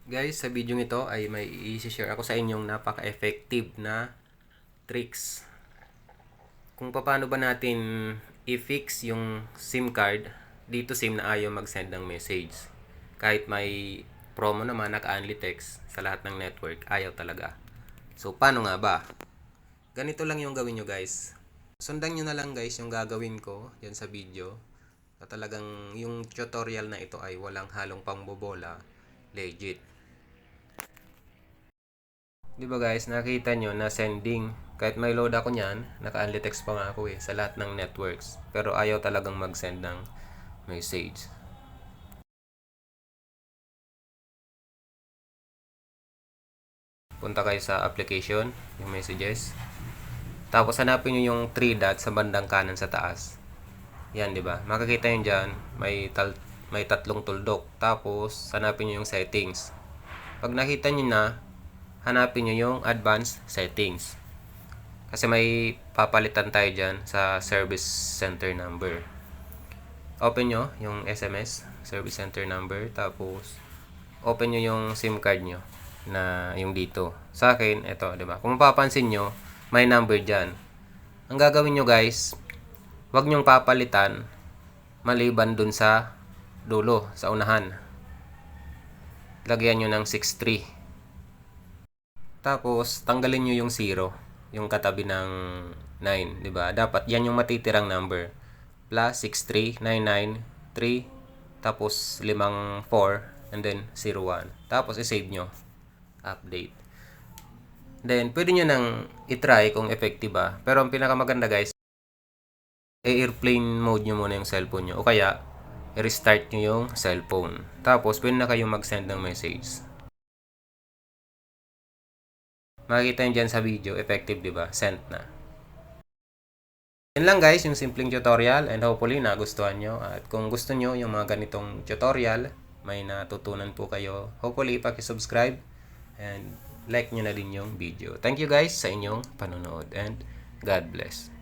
Guys, sa video nito ay may i-share ako sa inyong napaka-effective na tricks. Kung paano ba natin i-fix yung SIM card dito SIM na ayaw mag-send ng message. Kahit may promo naman naka-only text sa lahat ng network, ayaw talaga. So, paano nga ba? Ganito lang yung gawin nyo guys. Sundan nyo na lang guys yung gagawin ko yan sa video. Na talagang yung tutorial na ito ay walang halong pangbobola. Legit. Di ba guys, nakita nyo na sending. Kahit may load ako niyan, naka-only text pa nga ako sa lahat ng networks. Pero ayaw talagang mag-send ng message. Punta kayo sa application, yung messages. Tapos hanapin nyo yung 3 dots sa bandang kanan sa taas. Yan, di ba? Makikita nyo dyan, may tatlong tuldok. Tapos, hanapin nyo yung settings. Pag nakita nyo na, hanapin nyo yung advanced settings. Kasi may papalitan tayo dyan sa service center number. Open nyo yung SMS, service center number. Tapos, open nyo yung SIM card nyo na yung dito. Sa akin, ito, diba? Kung mapapansin nyo, may number dyan. Ang gagawin nyo guys, huwag nyong papalitan maliban dun sa dulo, sa unahan. Lagyan nyo ng 63. Tapos, tanggalin nyo yung 0, yung katabi ng 9, di ba? Dapat yan yung matitirang number. Plus 63993, tapos 54, and then 01. Tapos, i-save nyo. Update. Then, pwede nyo nang i-try kung effective ba. Pero ang pinakamaganda guys, airplane mode nyo muna yung cellphone nyo. O kaya, i-restart nyo yung cellphone. Tapos, pwede na kayong mag-send ng message. Makikita nyo dyan sa video, effective, di ba? Sent na. Yan lang guys, yung simpleng tutorial, and hopefully nagustuhan nyo. At kung gusto nyo yung mga ganitong tutorial, may natutunan po kayo, hopefully paki-subscribe and like nyo na din yung video. Thank you guys sa inyong panonood, and God bless.